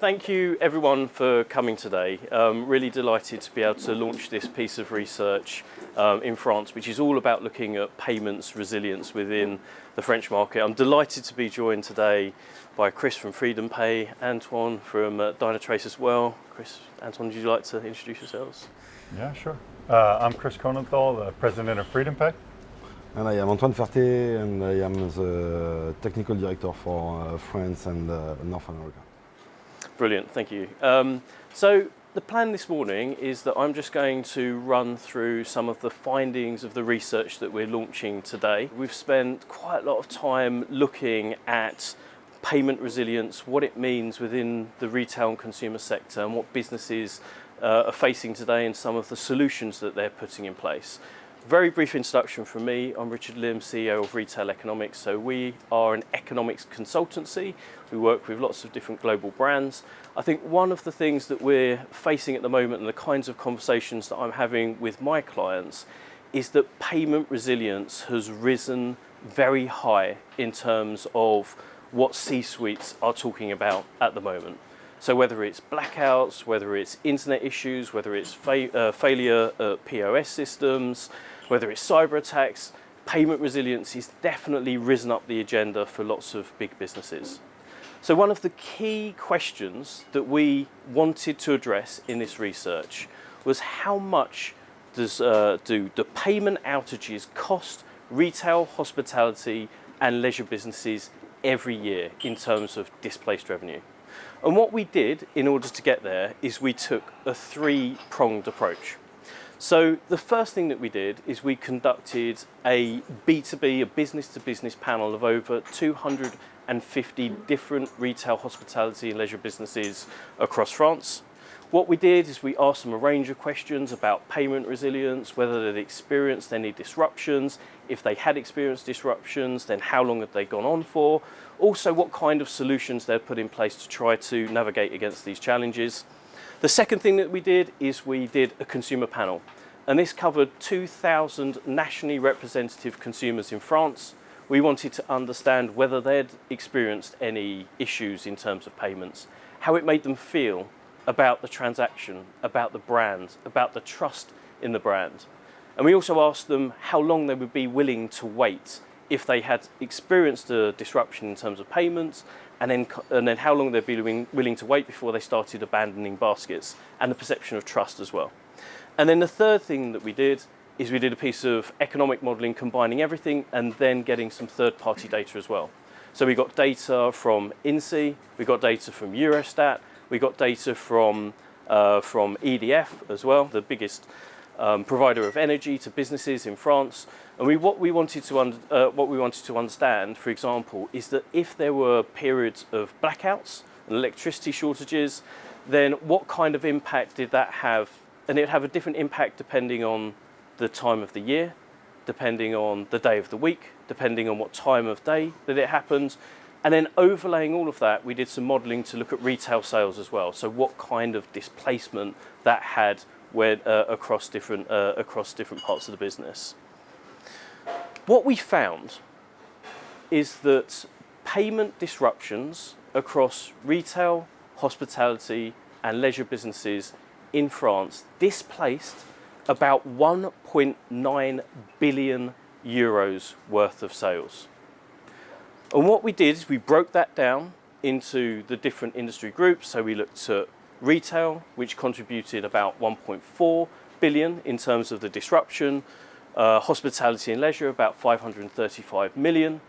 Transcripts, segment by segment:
thank you everyone for coming today. Really delighted to be able to launch this piece of research in France, which is all about looking at payments resilience within the French market. I'm delighted to be joined today by Chris from Freedom Pay, Antoine from Dynatrace as well. Chris, Antoine, would you like to introduce yourselves? Yeah, sure. I'm Chris Conenthal, the president of Freedom Pay. And I am Antoine Ferté, and I am the technical director for France and North America. Brilliant, thank you. So the plan this morning is that I'm just going to run through some of the findings of the research that we're launching today. We've spent quite a lot of time looking at payment resilience, what it means within the retail and consumer sector, and what businesses are facing today and some of the solutions that they're putting in place. Very brief introduction from me. I'm Richard Lim, CEO of Retail Economics. So we are an economics consultancy. We work with lots of different global brands. I think one of the things that we're facing at the moment and the kinds of conversations that I'm having with my clients is that payment resilience has risen very high in terms of what C-suites are talking about at the moment. So whether it's blackouts, whether it's internet issues, whether it's failure at POS systems, whether it's cyber attacks, payment resilience has definitely risen up the agenda for lots of big businesses. So one of the key questions that we wanted to address in this research was how much do the payment outages cost retail, hospitality and leisure businesses every year in terms of displaced revenue? And what we did in order to get there is we took a three-pronged approach. So the first thing that we did is we conducted a B2B, a business-to-business panel of over 250 different retail, hospitality and leisure businesses across France. What we did is we asked them a range of questions about payment resilience, whether they'd experienced any disruptions. If they had experienced disruptions, then how long had they gone on for? Also, what kind of solutions they'd put in place to try to navigate against these challenges. The second thing that we did is we did a consumer panel, and this covered 2,000 nationally representative consumers in France. We wanted to understand whether they'd experienced any issues in terms of payments, how it made them feel about the transaction, about the brand, about the trust in the brand. And we also asked them how long they would be willing to wait if they had experienced a disruption in terms of payments, and then how long they'd be willing to wait before they started abandoning baskets, and the perception of trust as well. And then the third thing that we did is we did a piece of economic modelling, combining everything and then getting some third-party data as well. So we got data from INSEE, we got data from Eurostat, we got data from EDF as well, the biggest provider of energy to businesses in France. And what we wanted to understand, for example, is that if there were periods of blackouts and electricity shortages, then what kind of impact did that have? And it would have a different impact depending on the time of the year, depending on the day of the week, depending on what time of day that it happened. And then overlaying all of that, we did some modelling to look at retail sales as well. So what kind of displacement that had across different parts of the business. What we found is that payment disruptions across retail, hospitality and leisure businesses in France displaced about 1.9 billion euros worth of sales. And what we did is we broke that down into the different industry groups. So we looked at retail, which contributed about 1.4 billion in terms of the disruption, hospitality and leisure about 535 million.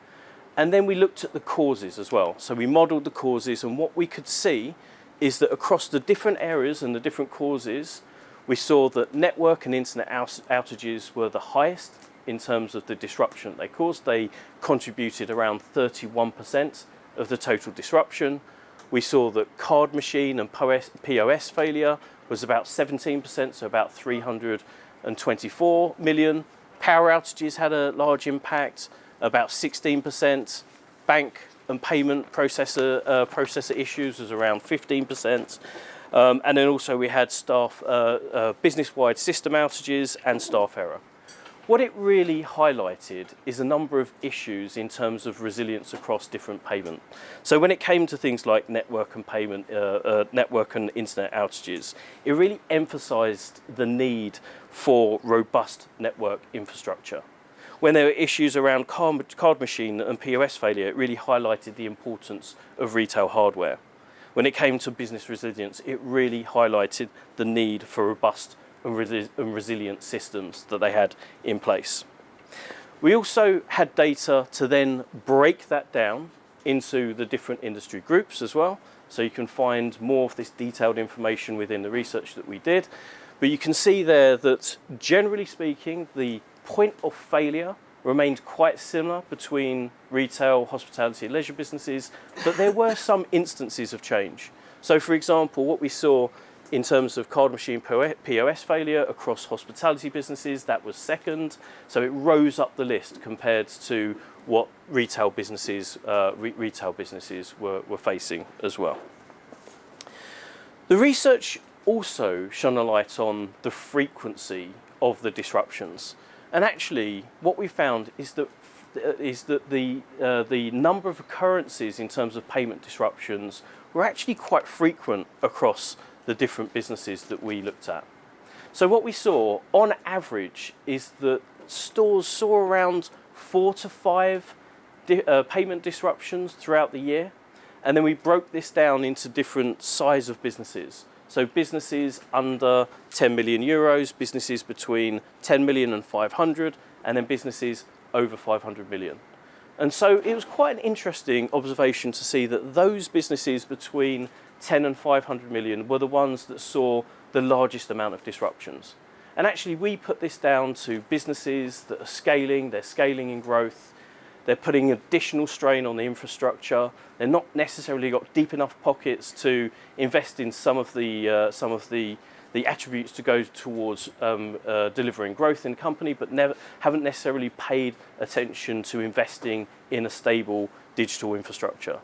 And then we looked at the causes as well. So we modelled the causes, and what we could see is that across the different areas and the different causes, we saw that network and internet outages were the highest in terms of the disruption they caused. They contributed around 31% of the total disruption. We saw that card machine and POS failure was about 17%, so about 324 million. Power outages had a large impact, about 16%. Bank and payment processor issues was around 15%. And then also we had staff business-wide system outages and staff error. What it really highlighted is a number of issues in terms of resilience across different payment. So when it came to things like network and internet outages, it really emphasised the need for robust network infrastructure. When there were issues around card machine and POS failure, it really highlighted the importance of retail hardware. When it came to business resilience, it really highlighted the need for robust and resilient systems that they had in place. We also had data to then break that down into the different industry groups as well. So you can find more of this detailed information within the research that we did. But you can see there that generally speaking, the point of failure remained quite similar between retail, hospitality and leisure businesses, but there were some instances of change. So for example, what we saw in terms of card machine POS failure across hospitality businesses, that was second. So it rose up the list compared to what retail businesses were facing as well. The research also shone a light on the frequency of the disruptions. And actually, what we found is that the number of occurrences in terms of payment disruptions were actually quite frequent across the different businesses that we looked at. So what we saw on average is that stores saw around 4 to 5 payment disruptions throughout the year. And then we broke this down into different size of businesses. So businesses under 10 million euros, businesses between 10 million and 500, and then businesses over 500 million. And so it was quite an interesting observation to see that those businesses between 10 and 500 million were the ones that saw the largest amount of disruptions. And actually we put this down to businesses that are scaling, they're scaling in growth, they're putting additional strain on the infrastructure, they're not necessarily got deep enough pockets to invest in some of the attributes to go towards delivering growth in the company, but haven't necessarily paid attention to investing in a stable digital infrastructure.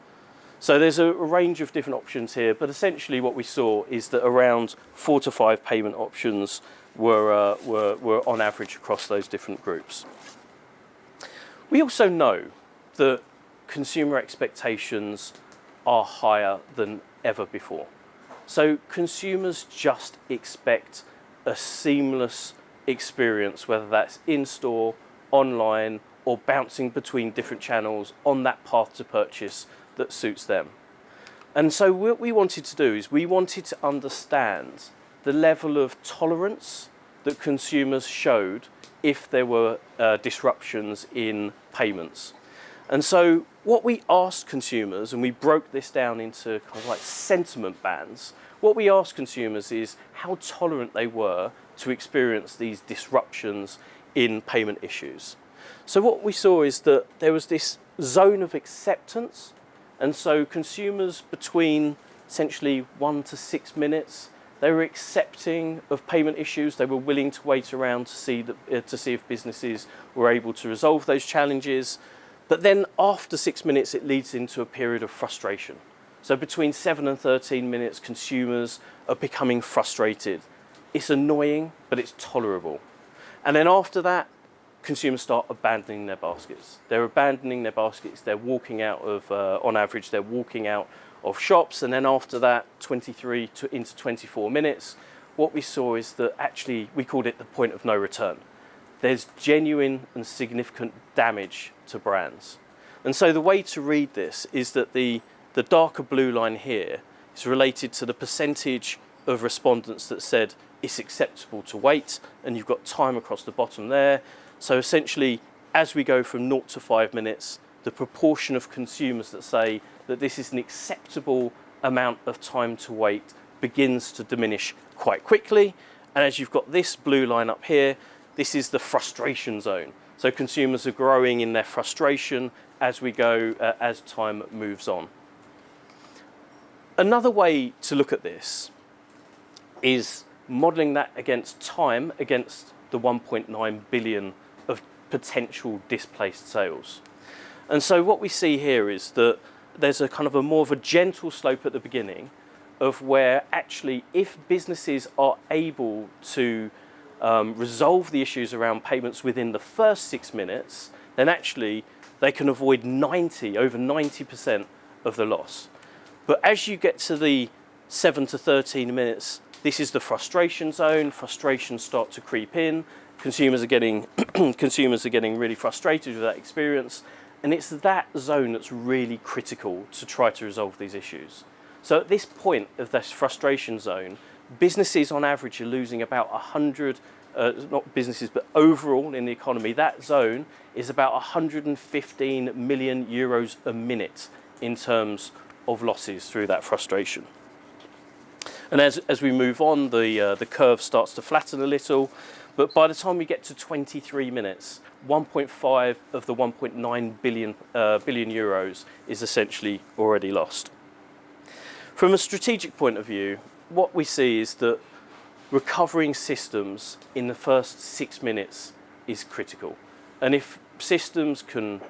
So there's a range of different options here, but essentially what we saw is that around 4 to 5 payment options were on average across those different groups. We also know that consumer expectations are higher than ever before. So consumers just expect a seamless experience, whether that's in-store, online, or bouncing between different channels on that path to purchase that suits them. And so what we wanted to do is we wanted to understand the level of tolerance that consumers showed if there were disruptions in payments. And so what we asked consumers, and we broke this down into kind of like sentiment bands, what we asked consumers is how tolerant they were to experience these disruptions in payment issues. So what we saw is that there was this zone of acceptance, and so consumers between essentially 1 to 6 minutes, they were accepting of payment issues. They were willing to wait around to see if businesses were able to resolve those challenges. But then after 6 minutes, it leads into a period of frustration. So between 7 and 13 minutes, consumers are becoming frustrated. It's annoying, but it's tolerable. And then after that, consumers start abandoning their baskets. They're abandoning their baskets. They're walking out of, on average, they're walking out of shops. And then after that, 23 into 24 minutes, what we saw is that actually we called it the point of no return. There's genuine and significant damage to brands. And so the way to read this is that the darker blue line here is related to the percentage of respondents that said it's acceptable to wait, and you've got time across the bottom there. So essentially, as we go from 0 to 5 minutes, the proportion of consumers that say that this is an acceptable amount of time to wait begins to diminish quite quickly. And as you've got this blue line up here, this is the frustration zone. So consumers are growing in their frustration as we go, as time moves on. Another way to look at this is modelling that against time, against the 1.9 billion of potential displaced sales. And so what we see here is that there's a kind of a more of a gentle slope at the beginning of where actually if businesses are able to resolve the issues around payments within the first 6 minutes, then actually they can avoid over 90% of the loss. But as you get to the 7 to 13 minutes, this is the frustration zone. Frustrations start to creep in. Consumers are getting really frustrated with that experience, and it's that zone that's really critical to try to resolve these issues. So at this point of this frustration zone, businesses on average are losing about 100, not businesses, but overall in the economy, that zone is about 115 million euros a minute in terms of losses through that frustration. And as we move on, the curve starts to flatten a little, but by the time we get to 23 minutes, 1.5 of the 1.9 billion euros is essentially already lost. From a strategic point of view, what we see is that recovering systems in the first 6 minutes is critical. And if systems can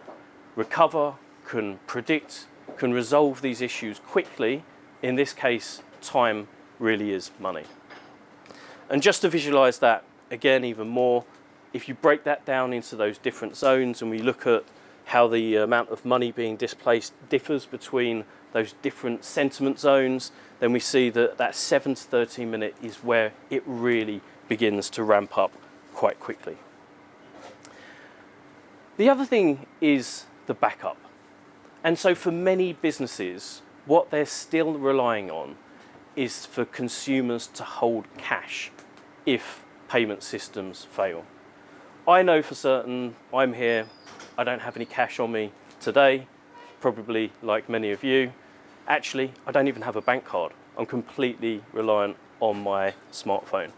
recover, can predict, can resolve these issues quickly, in this case, time really is money. And just to visualize that again even more, if you break that down into those different zones and we look at how the amount of money being displaced differs between those different sentiment zones, then we see that that 7 to 13 minute is where it really begins to ramp up quite quickly. The other thing is the backup. And so for many businesses, what they're still relying on is for consumers to hold cash if payment systems fail. I know for certain, I'm here, I don't have any cash on me today, probably like many of you. Actually, I don't even have a bank card. I'm completely reliant on my smartphone.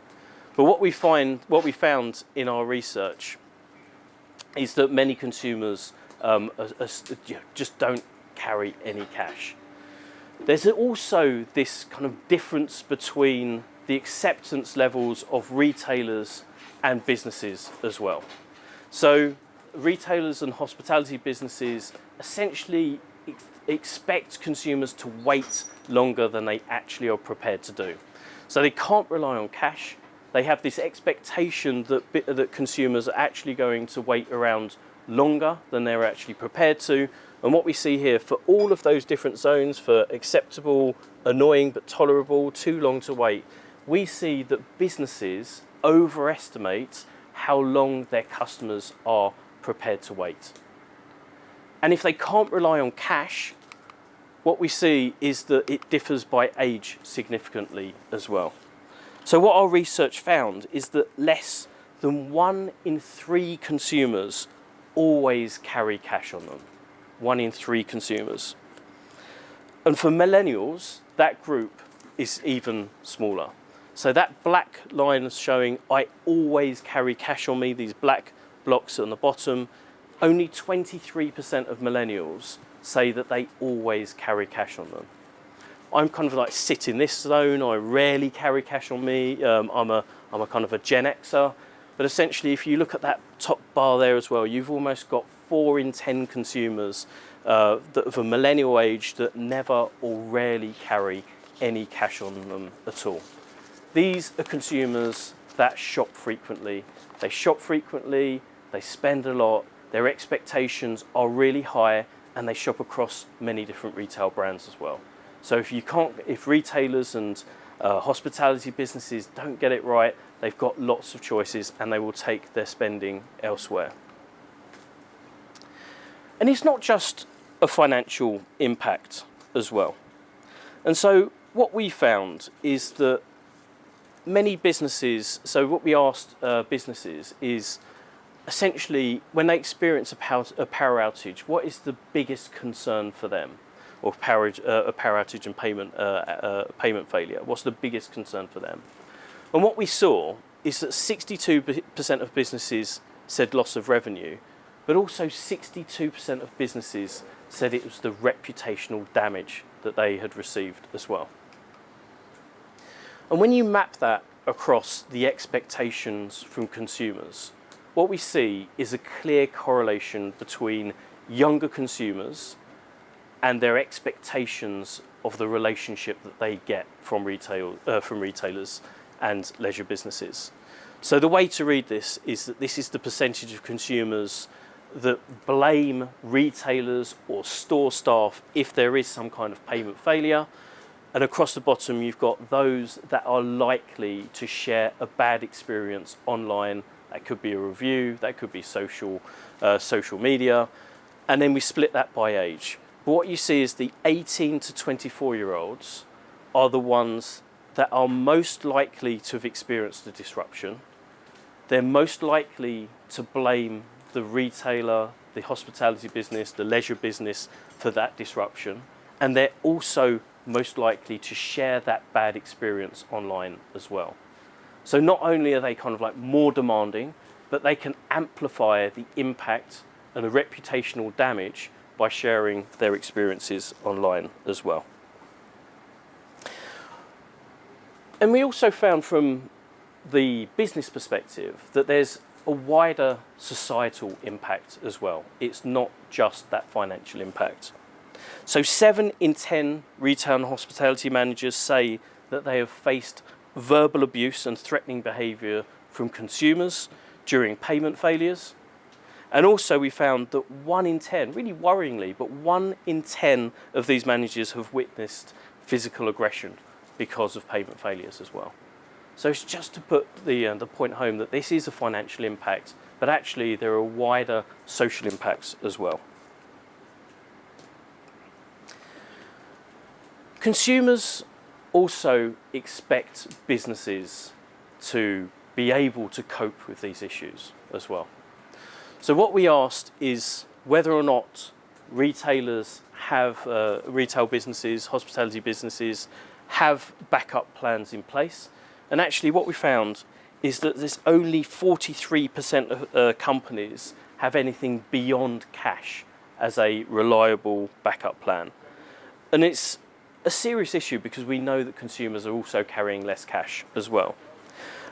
But what we found in our research is that many consumers just don't carry any cash. There's also this kind of difference between the acceptance levels of retailers and businesses as well. So retailers and hospitality businesses essentially expect consumers to wait longer than they actually are prepared to do. So they can't rely on cash. They have this expectation that consumers are actually going to wait around longer than they're actually prepared to. And what we see here for all of those different zones, for acceptable, annoying but tolerable, too long to wait, we see that businesses overestimate how long their customers are prepared to wait. And if they can't rely on cash, what we see is that it differs by age significantly as well. So what our research found is that less than 1 in 3 consumers always carry cash on them. 1 in 3 consumers. And for millennials, that group is even smaller. So that black line is showing I always carry cash on me, these black blocks on the bottom. Only 23% of millennials say that they always carry cash on them. I'm kind of like sit in this zone. I rarely carry cash on me. I'm a kind of a Gen Xer. But essentially, if you look at that top bar there as well, you've almost got 4 in 10 consumers that of a millennial age that never or rarely carry any cash on them at all. These are consumers that shop frequently. They shop frequently, they spend a lot, their expectations are really high, and they shop across many different retail brands as well. So if retailers and hospitality businesses don't get it right, they've got lots of choices and they will take their spending elsewhere. And it's not just a financial impact as well. And so what we found is that many businesses, so what we asked businesses is essentially when they experience a power outage, what is the biggest concern for them? Or a power outage and payment failure. What's the biggest concern for them? And what we saw is that 62% of businesses said loss of revenue, but also 62% of businesses said it was the reputational damage that they had received as well. And when you map that across the expectations from consumers, what we see is a clear correlation between younger consumers and their expectations of the relationship that they get from retailers and leisure businesses. So the way to read this is that this is the percentage of consumers that blame retailers or store staff if there is some kind of payment failure. And across the bottom, you've got those that are likely to share a bad experience online. That could be a review, that could be social media. And then we split that by age. But what you see is the 18 to 24-year-olds are the ones that are most likely to have experienced a disruption. They're most likely to blame the retailer, the hospitality business, the leisure business for that disruption. And they're also most likely to share that bad experience online as well. So not only are they kind of like more demanding, but they can amplify the impact and the reputational damage by sharing their experiences online as well. And we also found from the business perspective that there's a wider societal impact as well. It's not just that financial impact. So 7 in 10 retail and hospitality managers say that they have faced verbal abuse and threatening behaviour from consumers during payment failures. And also we found that 1 in 10, really worryingly, but 1 in 10 of these managers have witnessed physical aggression because of payment failures as well. So it's just to put the point home that this is a financial impact, but actually there are wider social impacts as well. Consumers also expect businesses to be able to cope with these issues as well. So what we asked is whether or not retailers have, retail businesses, hospitality businesses, have backup plans in place. And actually what we found is that there's only 43% of companies have anything beyond cash as a reliable backup plan. And it's a serious issue because we know that consumers are also carrying less cash as well.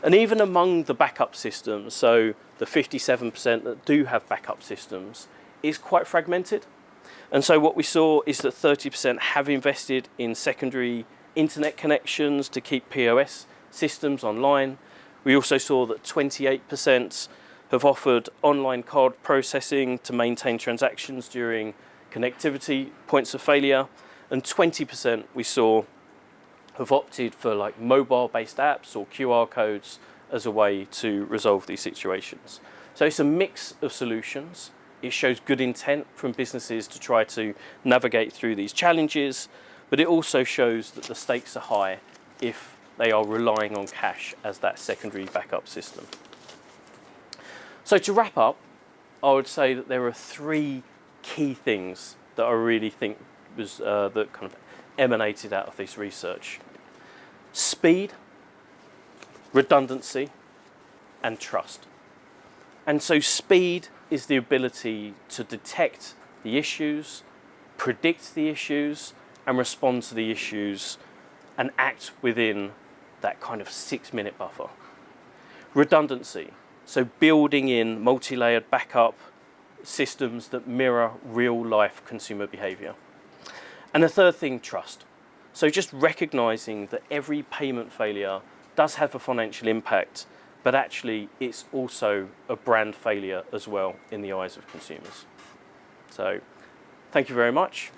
And even among the backup systems, so the 57% that do have backup systems, is quite fragmented. And so what we saw is that 30% have invested in secondary internet connections to keep POS systems online. We also saw that 28% have offered online card processing to maintain transactions during connectivity points of failure. And 20% we saw have opted for like mobile-based apps or QR codes as a way to resolve these situations. So it's a mix of solutions. It shows good intent from businesses to try to navigate through these challenges, but it also shows that the stakes are high if they are relying on cash as that secondary backup system. So to wrap up, I would say that there are 3 key things that I really think was that kind of emanated out of this research: speed, redundancy, and trust. And so speed is the ability to detect the issues, predict the issues, and respond to the issues and act within that kind of 6-minute buffer. Redundancy, so building in multi-layered backup systems that mirror real-life consumer behaviour. And the third thing, trust. So just recognising that every payment failure does have a financial impact, but actually it's also a brand failure as well in the eyes of consumers. So thank you very much.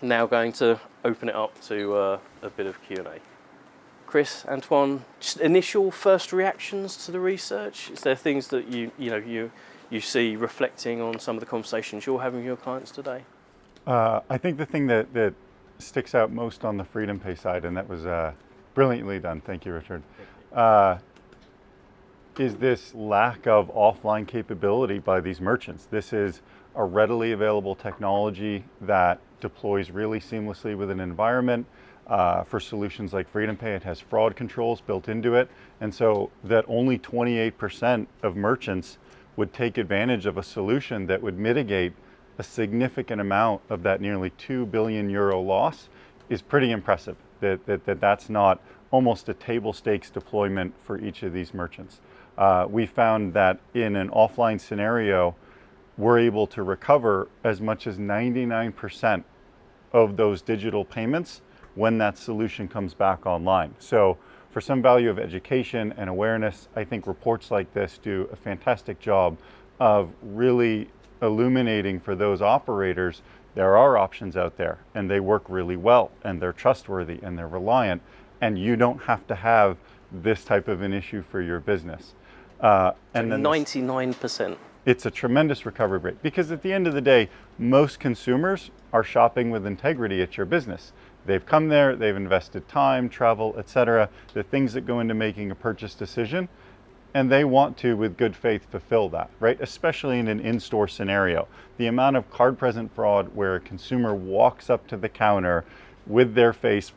Now going to open it up to a bit of Q&A. Chris, Antoine, just initial first reactions to the research? Is there things that you see reflecting on some of the conversations you're having with your clients today? I think the thing that sticks out most on the Freedom Pay side, and that was brilliantly done, thank you, Richard, is this lack of offline capability by these merchants. This is a readily available technology that deploys really seamlessly with an environment. For solutions like Freedom Pay, it has fraud controls built into it, and so that only 28% of merchants would take advantage of a solution that would mitigate a significant amount of that nearly €2 billion loss is pretty impressive. That's not almost a table stakes deployment for each of these merchants. We found that in an offline scenario, we're able to recover as much as 99% of those digital payments when that solution comes back online. So for some value of education and awareness, I think reports like this do a fantastic job of really illuminating for those operators there are options out there and they work really well and they're trustworthy and they're reliant, and you don't have to have this type of an issue for your business. And then 99%. It's a tremendous recovery rate because at the end of the day, most consumers are shopping with integrity at your business. They've come there, they've invested time, travel, etc., the things that go into making a purchase decision, and they want to, with good faith, fulfill that, right? Especially in an in-store scenario. The amount of card-present fraud where a consumer walks up to the counter with their face,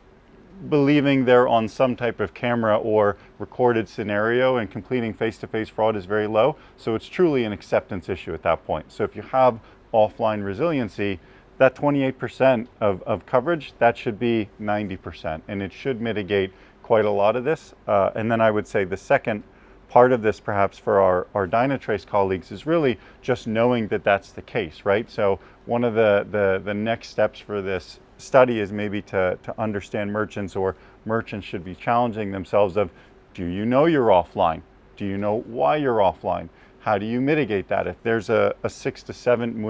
believing they're on some type of camera or recorded scenario, and completing face-to-face fraud is very low. So it's truly an acceptance issue at that point. So if you have offline resiliency, that 28% of coverage, that should be 90%, and it should mitigate quite a lot of this. And then I would say the second part of this, perhaps for our Dynatrace colleagues, is really just knowing that that's the case, right? So one of the next steps for this study is maybe to understand merchants, or merchants should be challenging themselves of, do you know you're offline? Do you know why you're offline? How do you mitigate that? If there's a 6 to 7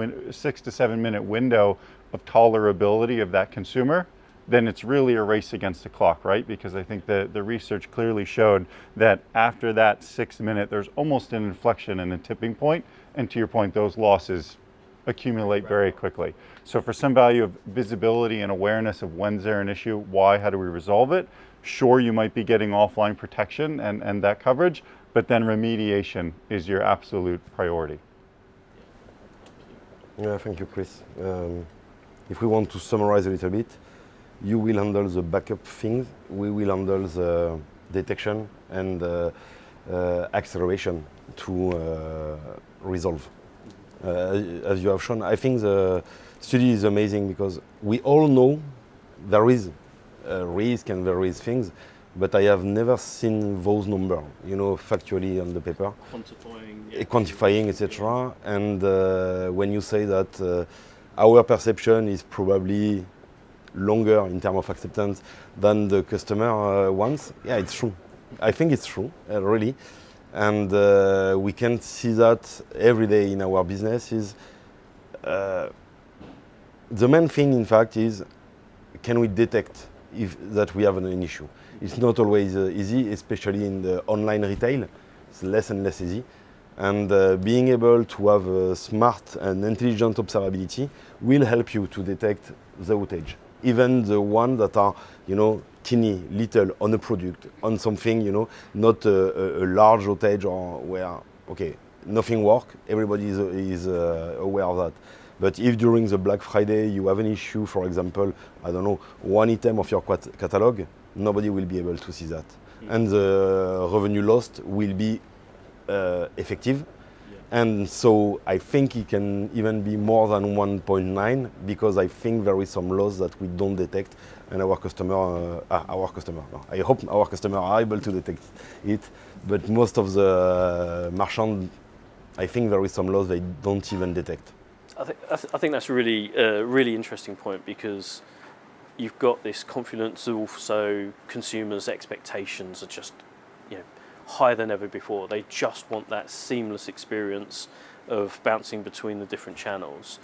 minute window of tolerability of that consumer, then it's really a race against the clock, right? Because I think the research clearly showed that after that 6 minute, there's almost an inflection and a tipping point. And to your point, those losses accumulate very quickly. So for some value of visibility and awareness of when's there an issue, why, how do we resolve it? Sure, you might be getting offline protection and that coverage, but then remediation is your absolute priority. Yeah, thank you, Chris. If we want to summarize a little bit, you will handle the backup things, we will handle the detection and acceleration to resolve. As you have shown, I think the study is amazing because we all know there is a risk and there is things, but I have never seen those numbers, factually on the paper. Quantifying, etc. And when you say that our perception is probably longer in terms of acceptance than the customer wants, yeah, it's true. I think it's true, really. And we can see that every day in our business. Is the main thing, in fact, is can we detect that we have an issue? It's not always easy, especially in the online retail. It's less and less easy. And being able to have a smart and intelligent observability will help you to detect the outage. Even the ones that are, teeny, little on a product, on something, not a large outage or where, okay, nothing works, everybody is aware of that. But if during the Black Friday you have an issue, for example, I don't know, one item of your catalog, nobody will be able to see that. And the revenue lost will be effective. Yeah. And so I think it can even be more than 1.9 because I think there is some loss that we don't detect, and I hope our customers are able to detect it. But most of the merchants, I think there is some loss they don't even detect. I think that's a really interesting point, because you've got this confidence, also consumers' expectations are just higher than ever before. They just want that seamless experience of bouncing between the different channels.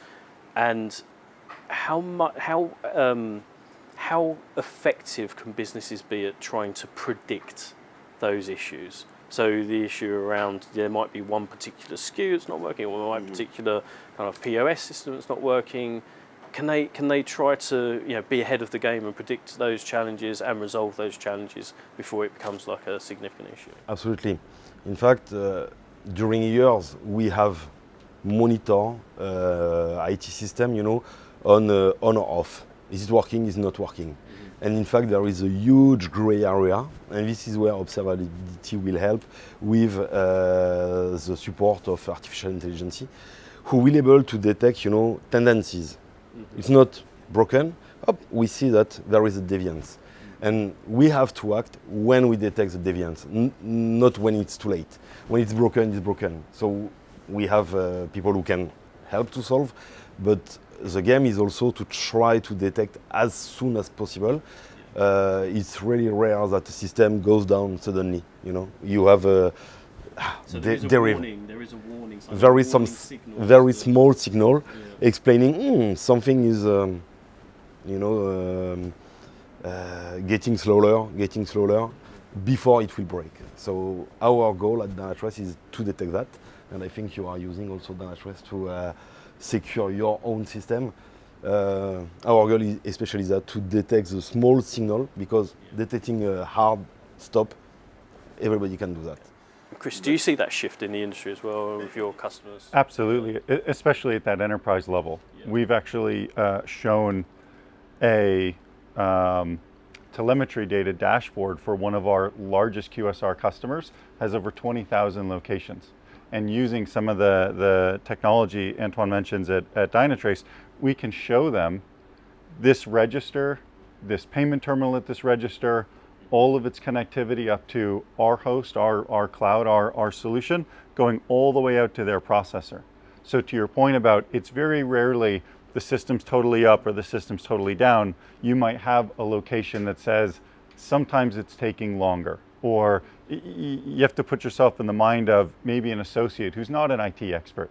And how effective can businesses be at trying to predict those issues? So the issue around there might be one particular SKU that's not working, or one particular kind of POS system that's not working. Can they try to be ahead of the game and predict those challenges and resolve those challenges before it becomes like a significant issue? Absolutely. In fact, during years we have monitor IT system, on or off. Is it working? Is it not working? And in fact, there is a huge gray area, and this is where observability will help with the support of artificial intelligence, who will be able to detect, tendencies. It's not broken. We see that there is a deviance. And we have to act when we detect the deviance, not when it's too late. When it's broken, it's broken. So we have people who can help to solve, but the game is also to try to detect as soon as possible It's really rare that the system goes down suddenly. You know, you have a So there is a warning. There is a warning. very some very small signal explaining something is getting slower before it will break. So our goal at NRF is to detect that, and I think you are using also NRF to secure your own system. Our goal is especially that to detect the small signal, because detecting a hard stop, everybody can do that. Chris, do you see that shift in the industry as well with your customers? Absolutely, especially at that enterprise level. Yeah. We've actually shown a telemetry data dashboard for one of our largest QSR customers, has over 20,000 locations. And using some of the technology Antoine mentions at Dynatrace, we can show them this register, this payment terminal at this register, all of its connectivity up to our host, our cloud, our solution, going all the way out to their processor. So to your point about, it's very rarely the system's totally up or the system's totally down. You might have a location that says, sometimes it's taking longer, or you have to put yourself in the mind of maybe an associate who's not an IT expert.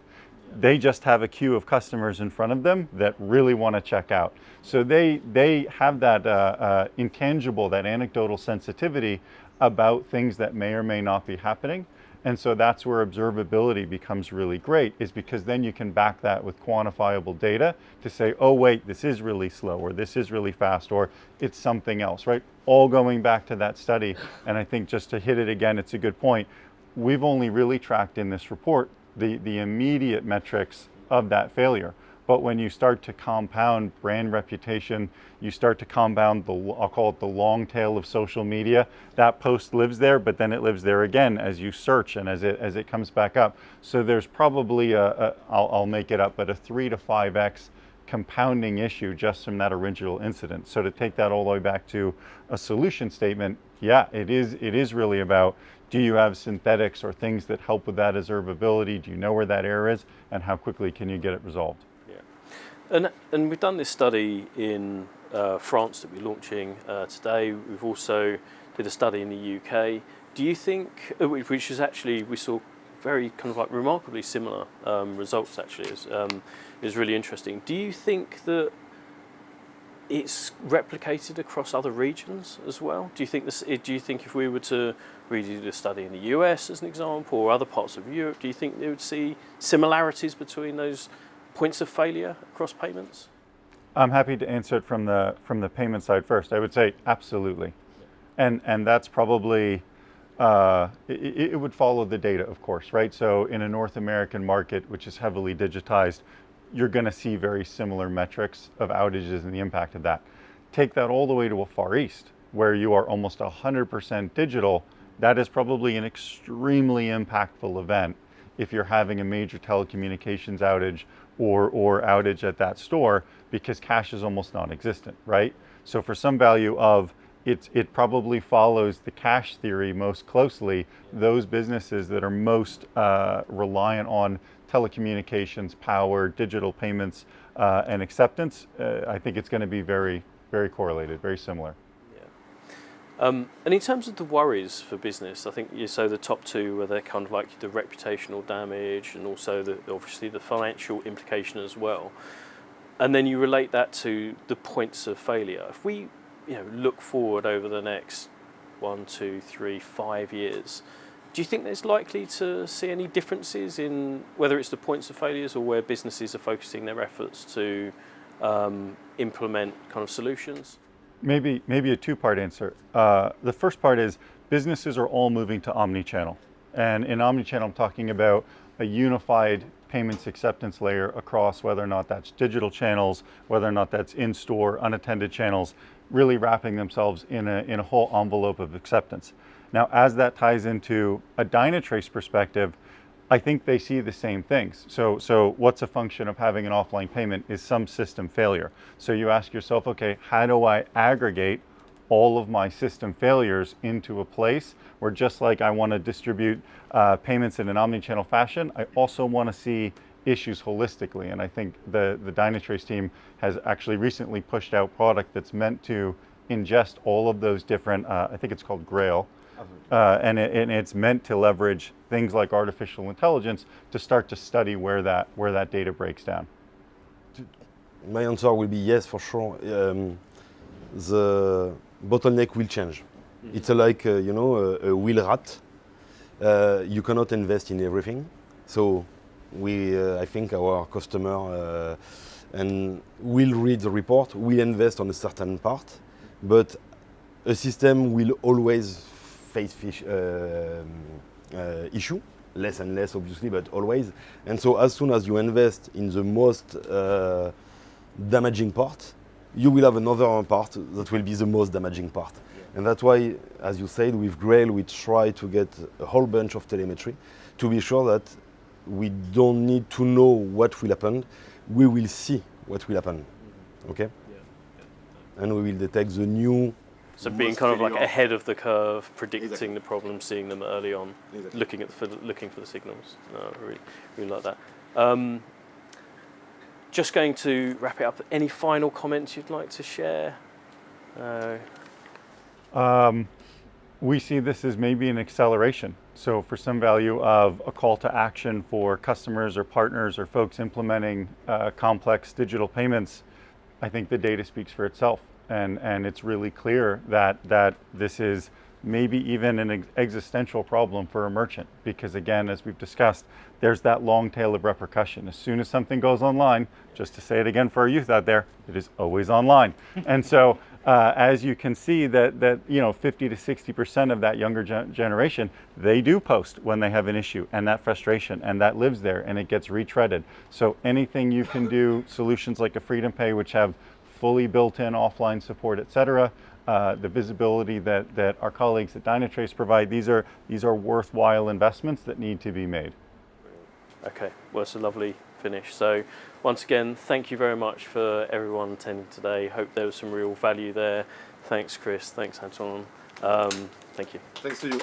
They just have a queue of customers in front of them that really want to check out. So they have that intangible, that anecdotal sensitivity about things that may or may not be happening. And so that's where observability becomes really great, is because then you can back that with quantifiable data to say, oh wait, this is really slow, or this is really fast, or it's something else, right? All going back to that study. And I think just to hit it again, it's a good point. We've only really tracked in this report the immediate metrics of that failure. But when you start to compound brand reputation, you start to compound I'll call it the long tail of social media. That post lives there, but then it lives there again as you search and as it comes back up. So there's probably I'll make it up, but a 3 to 5x compounding issue just from that original incident. So to take that all the way back to a solution statement, yeah, it is really about, do you have synthetics or things that help with that observability? Do you know where that error is, and how quickly can you get it resolved? And we've done this study in France that we're launching today. We've also did a study in the UK. Do you think, which is actually, we saw very kind of like remarkably similar results actually, is really interesting. Do you think that it's replicated across other regions as well? Do you think if we were to redo the study in the US as an example, or other parts of Europe, do you think they would see similarities between those points of failure across payments? I'm happy to answer it from the payment side first. I would say absolutely, and that's probably it would follow the data, of course, right? So in a North American market, which is heavily digitized, you're going to see very similar metrics of outages and the impact of that. Take that all the way to a Far East, where you are almost 100% digital. That is probably an extremely impactful event if you're having a major telecommunications outage or outage at that store, because cash is almost non-existent, right? So for some value of, it probably follows the cash theory most closely. Those businesses that are most reliant on telecommunications, power, digital payments, and acceptance, I think it's going to be very, very correlated, very similar. And in terms of the worries for business, I think so the top two were they're kind of like the reputational damage and also obviously the financial implication as well. And then you relate that to the points of failure. If we look forward over the next 1, 2, 3, 5 years, do you think there's likely to see any differences in whether it's the points of failures or where businesses are focusing their efforts to implement kind of solutions? Maybe a two-part answer. The first part is businesses are all moving to omni-channel. And in omni-channel, I'm talking about a unified payments acceptance layer across whether or not that's digital channels, whether or not that's in-store, unattended channels, really wrapping themselves in a whole envelope of acceptance. Now, as that ties into a Dynatrace perspective, I think they see the same things. So what's a function of having an offline payment is some system failure. So you ask yourself, okay, how do I aggregate all of my system failures into a place where, just like I want to distribute payments in an omni-channel fashion, I also want to see issues holistically. And I think the Dynatrace team has actually recently pushed out product that's meant to ingest all of those different, I think it's called Grail, and it's meant to leverage things like artificial intelligence to start to study where that data breaks down. My answer will be yes, for sure. The bottleneck will change. It's like a wheel rat. You cannot invest in everything. So I think our customer and will read the report, will invest on a certain part, but a system will always face issue, less and less obviously, but always. And so as soon as you invest in the most damaging part, you will have another part that will be the most damaging part. And that's why, as you said, with Grail, we try to get a whole bunch of telemetry to be sure that we don't need to know what will happen. We will see what will happen, okay? And we will detect the new... So being kind of like ahead of the curve, predicting the problems, seeing them early on, looking for the signals. No, I really like that. Just going to wrap it up. Any final comments you'd like to share? We see this as maybe an acceleration. So for some value of a call to action for customers or partners or folks implementing complex digital payments, I think the data speaks for itself. And it's really clear that this is maybe even an existential problem for a merchant, because again, as we've discussed, there's that long tail of repercussion. As soon as something goes online, just to say it again for our youth out there, it is always online. And so as you can see that 50 to 60% of that younger generation, they do post when they have an issue, and that frustration, and that lives there, and it gets retreaded. So anything you can do, solutions like a Freedom Pay, which have fully built-in offline support, etc., the visibility that our colleagues at Dynatrace provide, these are worthwhile investments that need to be made. Okay, well, it's a lovely finish. So once again, thank you very much for everyone attending today. Hope there was some real value there. Thanks, Chris. Thanks, Antoine. Thank you. Thanks to you.